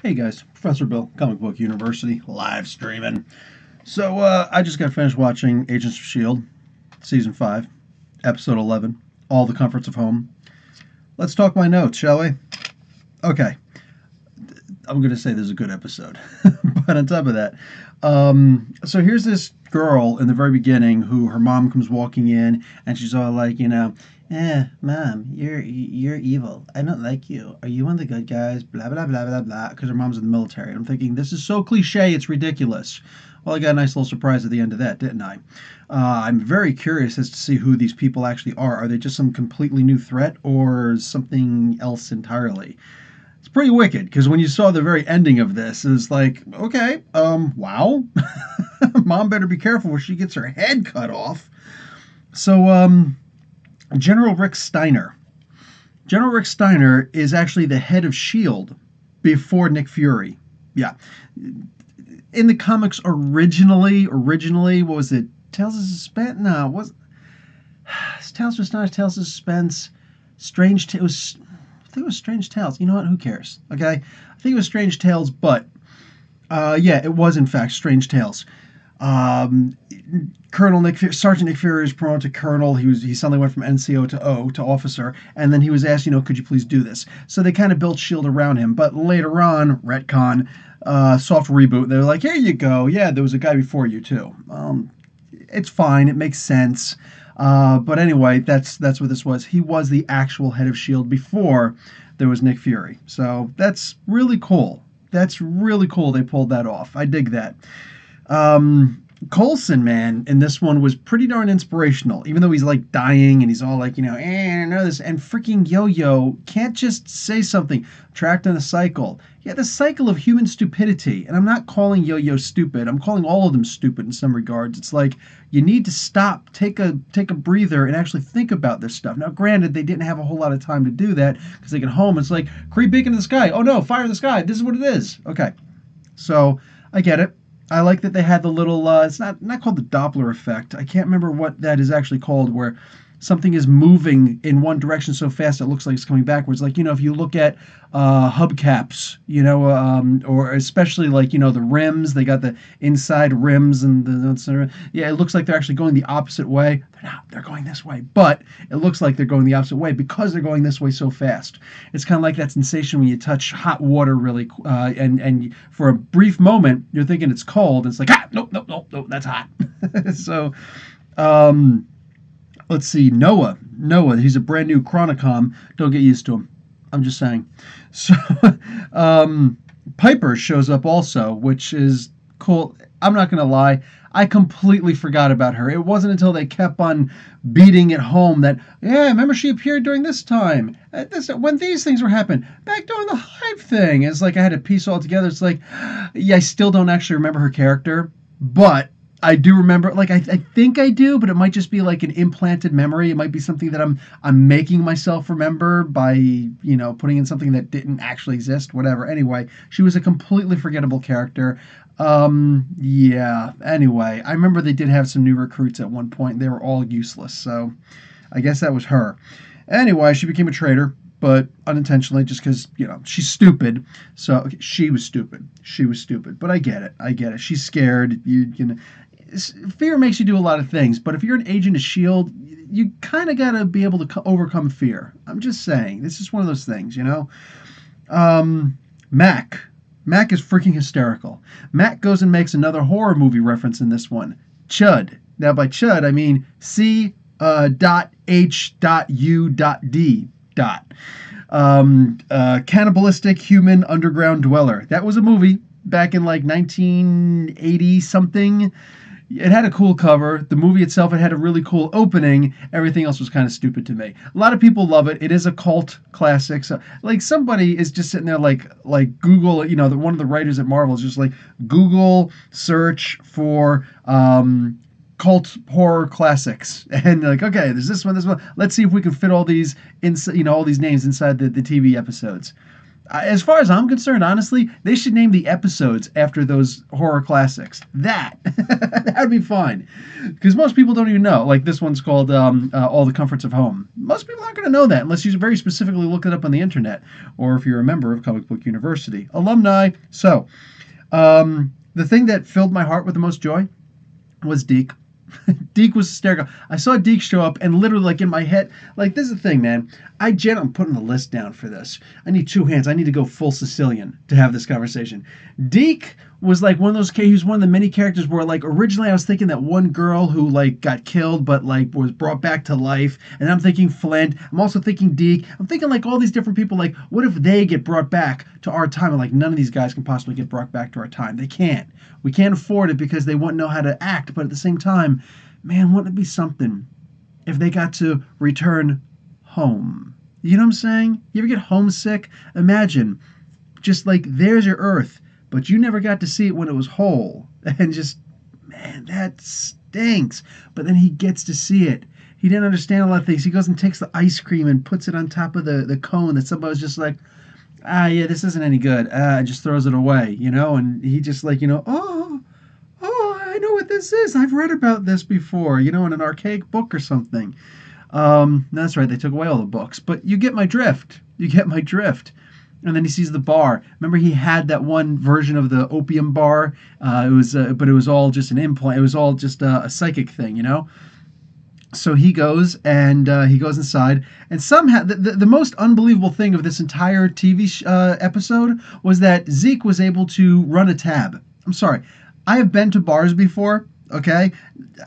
Hey guys, Professor Bill, Comic Book University, live streaming. So, I just got finished watching Agents of S.H.I.E.L.D., Season 5, Episode 11, All the Comforts of Home. Let's talk my notes, shall we? Okay, I'm going to say this is a good episode. But on top of that, so here's this girl in the very beginning who her mom comes walking in and she's all like, mom, you're evil. I don't like you. Are you one of the good guys? Blah blah blah blah blah. Because her mom's in the military. And I'm thinking this is so cliche, it's ridiculous. Well, I got a nice little surprise at the end of that, didn't I? I'm very curious as to see who these people actually are. Are they just some completely new threat or something else entirely? It's pretty wicked because when you saw the very ending of this, it's like, okay, wow, mom better be careful where she gets her head cut off. So, General Rick Steiner. General Rick Steiner is actually the head of S.H.I.E.L.D. before Nick Fury. Yeah. In the comics originally, what was it? Tales of Suspense? No, it was Tales of Suspense, Tales of Suspense, Strange. It was, I think it was Strange Tales. You know what? Who cares? Okay, I think it was Strange Tales, but yeah, it was in fact Strange Tales. Um, Sergeant Nick Fury was promoted to Colonel. He suddenly went from NCO to O to officer, and then he was asked, could you please do this? So they kind of built Shield around him. But later on, retcon, soft reboot. They were like, here you go. Yeah, there was a guy before you too. It's fine. It makes sense. But anyway, that's what this was. He was the actual head of Shield before there was Nick Fury. So that's really cool. That's really cool. They pulled that off. I dig that. Coulson, man, in this one was pretty darn inspirational, even though he's like dying and he's all like, I know this. And freaking Yo-Yo can't just say something, trapped in a cycle. Yeah, the cycle of human stupidity. And I'm not calling Yo-Yo stupid. I'm calling all of them stupid in some regards. It's like you need to stop, take a breather, and actually think about this stuff. Now, granted, they didn't have a whole lot of time to do that because they get home. It's like creep beacon in the sky. Oh no, fire in the sky. This is what it is. Okay, so I get it. I like that they had the little. It's not called the Doppler effect. I can't remember what that is actually called, where something is moving in one direction so fast it looks like it's coming backwards. Like if you look at hubcaps, or especially like the rims, they got the inside rims and yeah, it looks like they're actually going the opposite way. They're not. They're going this way, but it looks like they're going the opposite way because they're going this way so fast. It's kind of like that sensation when you touch hot water really, and for a brief moment you're thinking it's cold. And it's like nope, that's hot. So. Um, Let's see, Noah. He's a brand new Chronicom. Don't get used to him. I'm just saying. So, Piper shows up also, which is cool. I'm not going to lie. I completely forgot about her. It wasn't until they kept on beating it home that, yeah, remember she appeared during this time. When these things were happening. Back during the Hive thing. It's like I had to piece all together. It's like, yeah, I still don't actually remember her character, but I do remember, like I think I do, but it might just be like an implanted memory. It might be something that I'm making myself remember by putting in something that didn't actually exist. Whatever. Anyway, she was a completely forgettable character. Yeah. Anyway, I remember they did have some new recruits at one point. They were all useless, so I guess that was her. Anyway, she became a traitor, but unintentionally, just because she's stupid. So okay, she was stupid. She was stupid. But I get it. She's scared. Fear makes you do a lot of things, but if you're an agent of S.H.I.E.L.D., you kind of got to be able to overcome fear. I'm just saying. This is one of those things. Mac. Mac is freaking hysterical. Mac goes and makes another horror movie reference in this one. C.h.u.d. Now, by C.h.u.d, I mean c.h.u.d. Cannibalistic human underground dweller. That was a movie back in like 1980 something. It had a cool cover. The movie itself, it had a really cool opening. Everything else was kind of stupid to me. A lot of people love it. It is a cult classic. So, like somebody is just sitting there like Google. One of the writers at Marvel is just like Google search for cult horror classics, and like, okay, there's this one. Let's see if we can fit all these all these names inside the TV episodes. As far as I'm concerned, honestly, they should name the episodes after those horror classics. That that would be fine, because most people don't even know. Like this one's called "All the Comforts of Home." Most people aren't going to know that unless you very specifically look it up on the internet, or if you're a member of Comic Book University alumni. So, the thing that filled my heart with the most joy was Deke. Deke was hysterical. I saw Deke show up, and literally, like in my head, like this is the thing, man. I'm putting the list down for this. I need two hands. I need to go full Sicilian to have this conversation. Deke was like one of those. He was one of the many characters where, like, originally I was thinking that one girl who like got killed, but like was brought back to life, and I'm thinking Flint. I'm also thinking Deke. I'm thinking like all these different people. Like, what if they get brought back to our time? And like none of these guys can possibly get brought back to our time. They can't. We can't afford it because they wouldn't know how to act. But at the same time, man, wouldn't it be something if they got to return home? You know what I'm saying? You ever get homesick? Imagine, just like there's your Earth, but you never got to see it when it was whole. And just, man, that stinks. But then he gets to see it. He didn't understand a lot of things. He goes and takes the ice cream and puts it on top of the cone that somebody was just like, yeah, this isn't any good. And just throws it away, you know? And he just like, oh, I know what this is. I've read about this before, in an archaic book or something. That's right. They took away all the books, but you get my drift. You get my drift. And then he sees the bar. Remember, he had that one version of the opium bar. But it was all just an implant. It was all just a psychic thing, So he goes and he goes inside, and somehow the most unbelievable thing of this entire TV episode was that Zeke was able to run a tab. I'm sorry, I have been to bars before. Okay,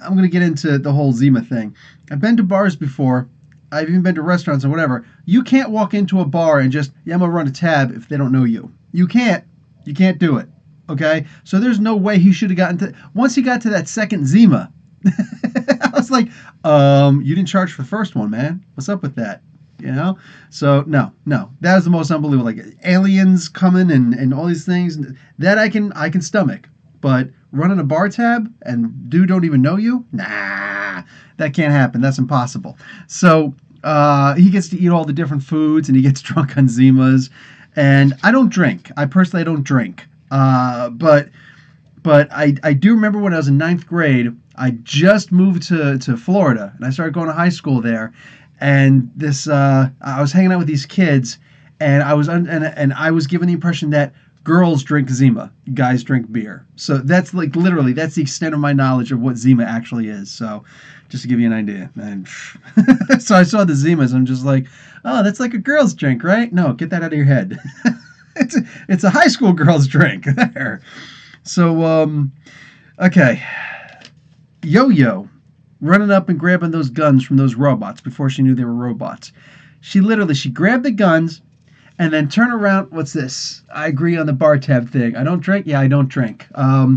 I'm gonna get into the whole Zima thing. I've been to bars before. I've even been to restaurants or whatever. You can't walk into a bar and just, I'm gonna run a tab if they don't know you. You can't. You can't do it. Okay, so there's no way he should have gotten to. Once he got to that second Zima. I was like, you didn't charge for the first one, man. What's up with that? So no, that was the most unbelievable. Like aliens coming and all these things that I can stomach, but running a bar tab and dude don't even know you, nah, that can't happen. That's impossible. So he gets to eat all the different foods and he gets drunk on Zimas, and I don't drink. I personally don't drink, but I do remember when I was in ninth grade. I just moved to Florida, and I started going to high school there. And I was hanging out with these kids, and I was given the impression that girls drink Zima, guys drink beer. So that's like literally that's the extent of my knowledge of what Zima actually is. So just to give you an idea, and so I saw the Zimas, I'm just like, oh, that's like a girl's drink, right? No, get that out of your head. it's a high school girl's drink there. So okay. Yo-Yo running up and grabbing those guns from those robots before she knew they were robots. She grabbed the guns and then turned around. What's this? I agree on the bar tab thing. I don't drink. Yeah, I don't drink. I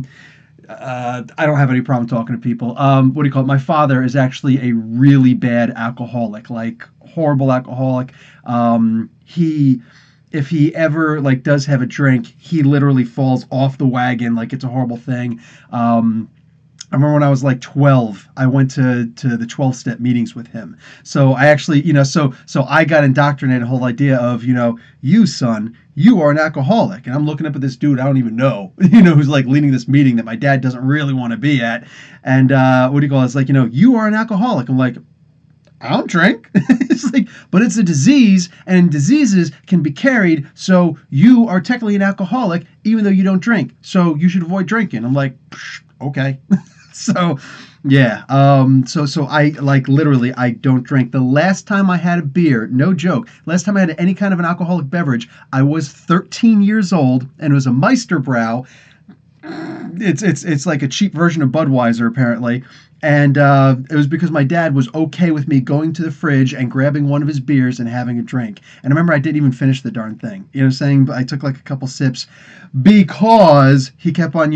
don't have any problem talking to people. What do you call it? My father is actually a really bad alcoholic, like horrible alcoholic. If he ever like does have a drink, he literally falls off the wagon. Like it's a horrible thing. I remember when I was like 12, I went to the 12-step meetings with him. So I actually, so I got indoctrinated the whole idea of, you son, you are an alcoholic. And I'm looking up at this dude I don't even know, who's like leading this meeting that my dad doesn't really want to be at. And what do you call it? It's like, you are an alcoholic. I'm like, I don't drink. It's like, but it's a disease, and diseases can be carried. So you are technically an alcoholic, even though you don't drink. So you should avoid drinking. I'm like, okay. So, yeah. So I like literally I don't drink. The last time I had a beer, no joke. Last time I had any kind of an alcoholic beverage, I was 13 years old, and it was a Meisterbrow. It's like a cheap version of Budweiser apparently. And it was because my dad was okay with me going to the fridge and grabbing one of his beers and having a drink. And I remember I didn't even finish the darn thing. You know what I'm saying? But I took like a couple sips because he kept on,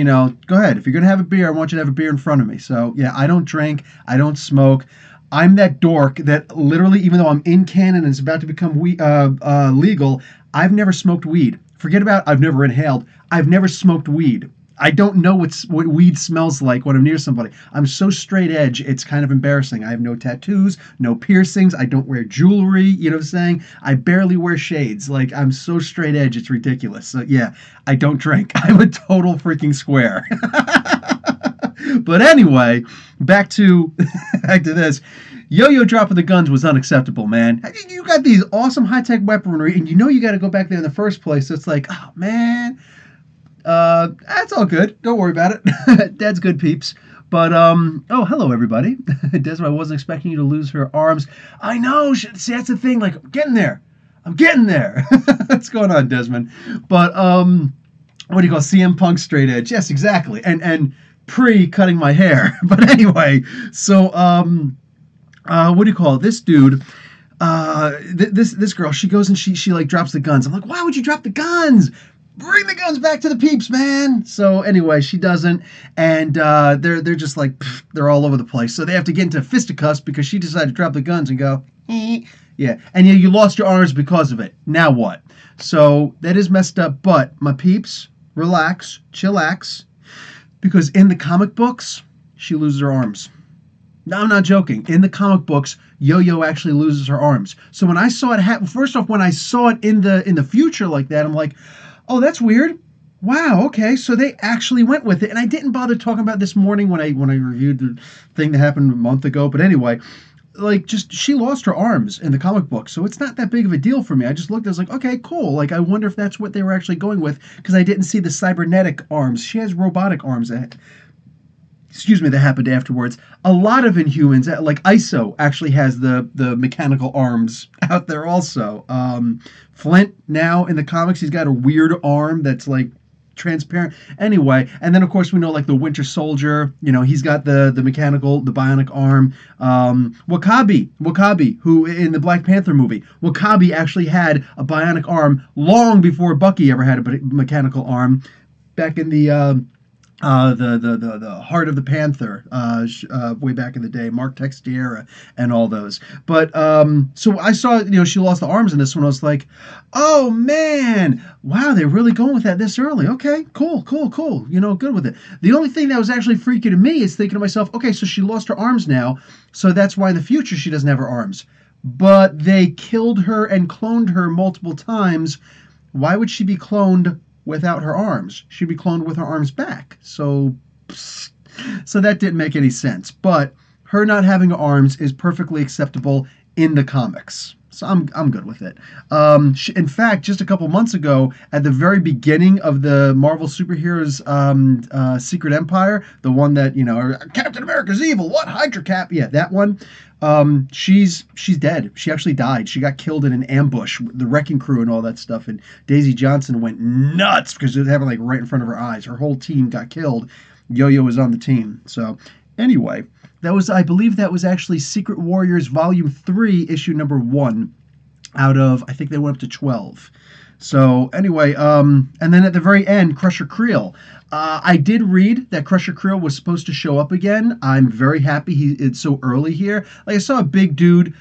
go ahead. If you're going to have a beer, I want you to have a beer in front of me. So, yeah, I don't drink. I don't smoke. I'm that dork that literally, even though I'm in canon and it's about to become legal, I've never smoked weed. Forget about I've never inhaled. I've never smoked weed. I don't know what weed smells like when I'm near somebody. I'm so straight edge, it's kind of embarrassing. I have no tattoos, no piercings. I don't wear jewelry. You know what I'm saying? I barely wear shades. Like, I'm so straight edge, it's ridiculous. So yeah, I don't drink. I'm a total freaking square. But anyway, back to this. Yo-Yo dropping the guns was unacceptable, man. You got these awesome high-tech weaponry, and you know you got to go back there in the first place. So it's like, oh man, that's all good. Don't worry about it. Dad's good, peeps. But oh, hello everybody. Desmond, I wasn't expecting you to lose her arms. I know. See, that's the thing. Like, I'm getting there. What's going on, Desmond? But what do you call CM Punk straight edge? Yes, exactly. And pre-cutting my hair. But anyway, so what do you call it? This dude, this girl, she goes and she like drops the guns. I'm like, why would you drop the guns? Bring the guns back to the peeps, man. So anyway, she doesn't, and they're just like they're all over the place. So they have to get into fisticuffs because she decided to drop the guns and go, yeah. And you lost your arms because of it. Now what? So that is messed up. But my peeps, relax, chillax, because in the comic books, she loses her arms. No, I'm not joking. In the comic books, Yo-Yo actually loses her arms. So when I saw it happen, first off, when I saw it in the future like that, I'm like, oh, that's weird. Wow, okay, so they actually went with it. And I didn't bother talking about this morning when I reviewed the thing that happened a month ago. But anyway, like, just she lost her arms in the comic book, so it's not that big of a deal for me. I just looked, I was like, okay, cool. Like, I wonder if that's what they were actually going with, because I didn't see the cybernetic arms. She has robotic arms that happened afterwards. A lot of Inhumans, like ISO, actually has the mechanical arms out there also. Flint, now in the comics, he's got a weird arm that's like transparent. Anyway, and then of course we know like the Winter Soldier, you know, he's got the mechanical, the bionic arm. Wakabi, who in the Black Panther movie, Wakabi actually had a bionic arm long before Bucky ever had a mechanical arm. Back in the Heart of the Panther, way back in the day, Mark Texeira and all those. But so I saw, you know, she lost the arms in this one. I was like, oh man, wow, they're really going with that this early. Okay, cool. You know, good with it. The only thing that was actually freaky to me is thinking to myself, okay, so she lost her arms now, so that's why in the future she doesn't have her arms. But they killed her and cloned her multiple times. Why would she be cloned without her arms? She'd be cloned with her arms back. So that didn't make any sense. But her not having arms is perfectly acceptable in the comics. So I'm good with it. In fact, just a couple months ago, at the very beginning of the Marvel superheroes Secret Empire, the one that, you know, Captain America's evil, what? Hydra Cap? Yeah, that one. She's dead. She actually died. She got killed in an ambush, the wrecking crew and all that stuff. And Daisy Johnson went nuts because it happened like right in front of her eyes. Her whole team got killed. Yo-Yo was on the team. So anyway, I believe that was actually Secret Warriors Volume 3, issue number 1, out of, I think they went up to 12. So anyway, and then at the very end, Crusher Creel. I did read that Crusher Creel was supposed to show up again. I'm very happy it's so early here. Like, I saw a big dude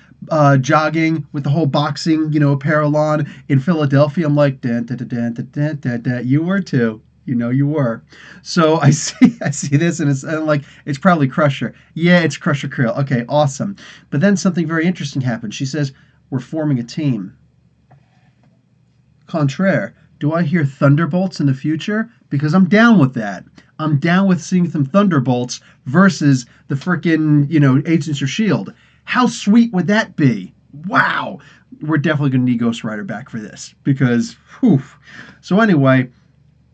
jogging with the whole boxing, you know, apparel on in Philadelphia. I'm like, you were too. You know you were. So I see this, and I'm like, it's probably Crusher. Yeah, it's Crusher Creel. Okay, awesome. But then something very interesting happened. She says, we're forming a team. Contraire. Do I hear Thunderbolts in the future? Because I'm down with that. I'm down with seeing some Thunderbolts versus the frickin', you know, Agents of S.H.I.E.L.D. How sweet would that be? Wow. We're definitely going to need Ghost Rider back for this. Because, whew. So anyway,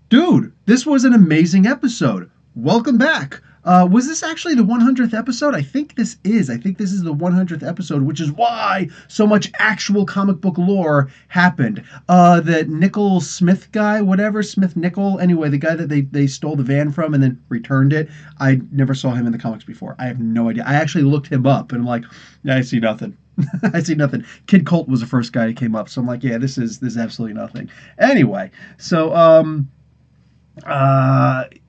dude, this was an amazing episode. Welcome back. Was this actually the 100th episode? I think this is. I think this is the 100th episode, which is why so much actual comic book lore happened. That Nickel Smith guy, whatever, Smith Nickel, anyway, the guy that they stole the van from and then returned it, I never saw him in the comics before. I have no idea. I actually looked him up, and I'm like, yeah, I see nothing. I see nothing. Kid Colt was the first guy that came up, so I'm like, yeah, this is absolutely nothing. Anyway, so,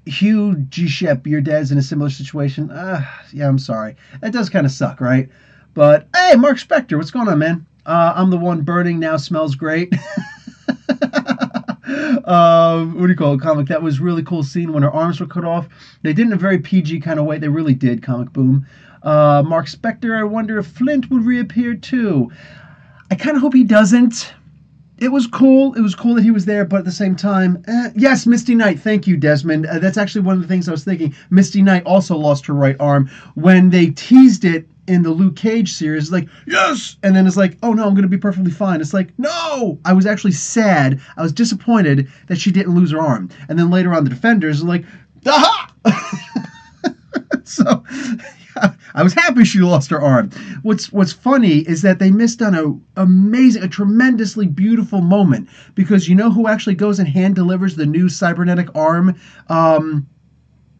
Hugh G. Shep, your dad's in a similar situation. Yeah, I'm sorry. That does kind of suck, right? But, hey, Mark Spector, what's going on, man? I'm the one burning, now smells great. what do you call it, comic. That was really cool scene when her arms were cut off. They did in a very PG kind of way. They really did, Comic Boom. Mark Spector, I wonder if Flint would reappear too. I kind of hope he doesn't. It was cool. It was cool that he was there, but at the same time, yes, Misty Knight. Thank you, Desmond. That's actually one of the things I was thinking. Misty Knight also lost her right arm. When they teased it in the Luke Cage series, it's like, yes! And then it's like, oh no, I'm going to be perfectly fine. It's like, no! I was actually sad. I was disappointed that she didn't lose her arm. And then later on, the Defenders are like, aha! So, yeah, I was happy she lost her arm. What's funny is that they missed on a tremendously beautiful moment, because you know who actually goes and hand delivers the new cybernetic arm?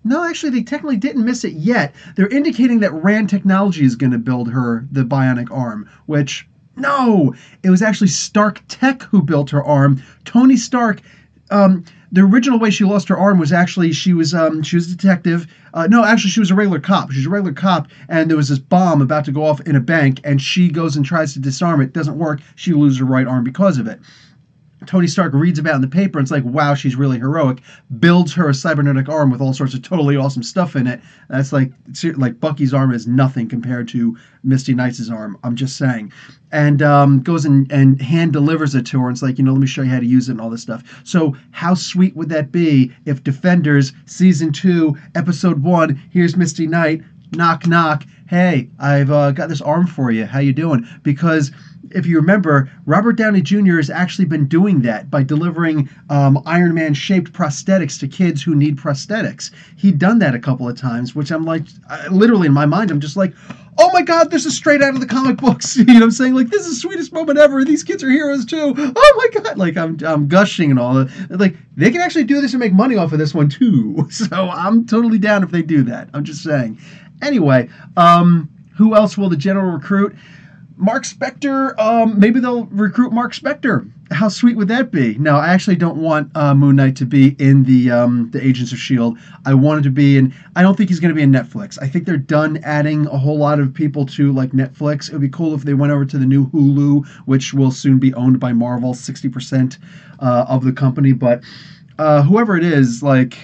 No, actually, they technically didn't miss it yet. They're indicating that Rand Technology is going to build her the bionic arm, which, no, it was actually Stark Tech who built her arm. Tony Stark, the original way she lost her arm was actually she was a detective. No, actually, she was a regular cop. She was a regular cop, and there was this bomb about to go off in a bank, and she goes and tries to disarm it. Doesn't work. She loses her right arm because of it. Tony Stark reads about it in the paper, and it's like, wow, she's really heroic. Builds her a cybernetic arm with all sorts of totally awesome stuff in it. That's like Bucky's arm is nothing compared to Misty Knight's arm. I'm just saying. And goes and hand delivers it to her. And it's like, let me show you how to use it and all this stuff. So how sweet would that be if Defenders Season 2, Episode 1, here's Misty Knight, knock, knock. Hey, I've got this arm for you. How you doing? Because if you remember, Robert Downey Jr. has actually been doing that by delivering Iron Man-shaped prosthetics to kids who need prosthetics. He'd done that a couple of times, which I'm like, literally in my mind, I'm just like, oh my God, this is straight out of the comic books. You know what I'm saying? Like, this is the sweetest moment ever. These kids are heroes too. Oh my God. Like, I'm gushing and all that. Like, they can actually do this and make money off of this one too. So I'm totally down if they do that. I'm just saying. Anyway, who else will the general recruit? Mark Spector, maybe they'll recruit Mark Spector. How sweet would that be? No, I actually don't want Moon Knight to be in the Agents of S.H.I.E.L.D. I want him to be in... I don't think he's going to be in Netflix. I think they're done adding a whole lot of people to, like, Netflix. It would be cool if they went over to the new Hulu, which will soon be owned by Marvel, 60% of the company. But whoever it is, like...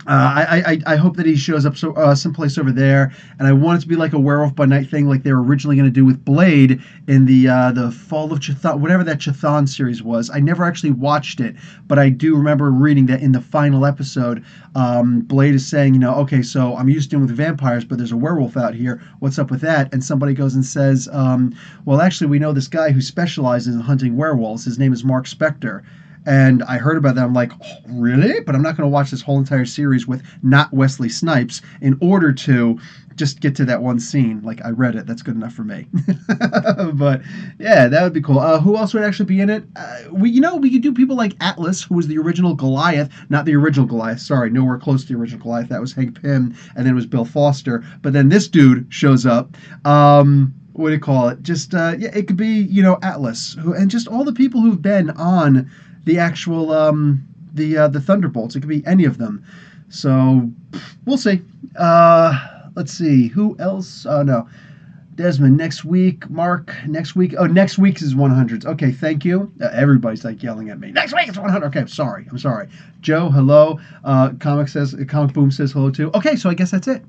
I hope that he shows up someplace over there, and I want it to be like a Werewolf by Night thing, like they were originally going to do with Blade in the Fall of Chthon, whatever that Chthon series was. I never actually watched it, but I do remember reading that in the final episode, Blade is saying, okay, so I'm used to dealing with vampires, but there's a werewolf out here. What's up with that? And somebody goes and says, well, actually, we know this guy who specializes in hunting werewolves. His name is Mark Spector. And I heard about that. I'm like, oh, really? But I'm not going to watch this whole entire series with not Wesley Snipes in order to just get to that one scene. Like, I read it. That's good enough for me. But, yeah, that would be cool. Who else would actually be in it? We could do people like Atlas, who was the original Goliath. Not the original Goliath. Sorry, nowhere close to the original Goliath. That was Hank Pym, and then it was Bill Foster. But then this dude shows up. What do you call it? Just, it could be, Atlas. And just all the people who've been on... the actual the Thunderbolts. It could be any of them. So we'll see. Let's see. Who else? No. Desmond, next week. Mark, next week. Oh, next week's is 100s. Okay, thank you. Everybody's like yelling at me. Next week it's 100. Okay, I'm sorry. Joe, hello. Comic Boom says hello too. Okay, so I guess that's it.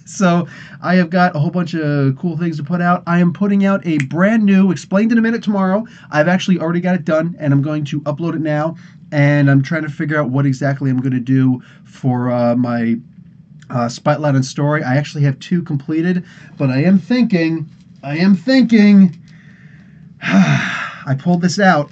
So I have got a whole bunch of cool things to put out. I am putting out a brand new Explained in a Minute tomorrow. I've actually already got it done, and I'm going to upload it now. And I'm trying to figure out what exactly I'm going to do for my Spotlight on Story. I actually have 2 completed, but I am thinking, I pulled this out.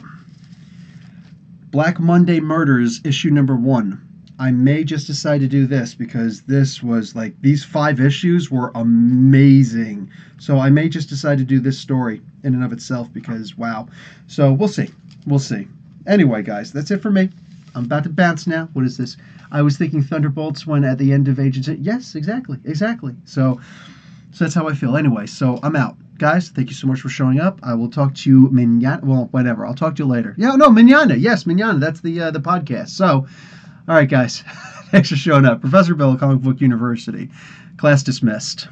Black Monday Murders, issue number 1. I may just decide to do this because this was like, these 5 issues were amazing. So I may just decide to do this story in and of itself because, wow. So we'll see. Anyway, guys, that's it for me. I'm about to bounce now. What is this? I was thinking Thunderbolts when at the end of Agents... Yes, exactly. So that's how I feel. Anyway, so I'm out. Guys, thank you so much for showing up. I will talk to you mañana. Well, whatever. I'll talk to you later. Yeah, no, mañana. Yes, mañana. That's the podcast. So... all right, guys. Thanks for showing up. Professor Bill, Comic Book University. Class dismissed.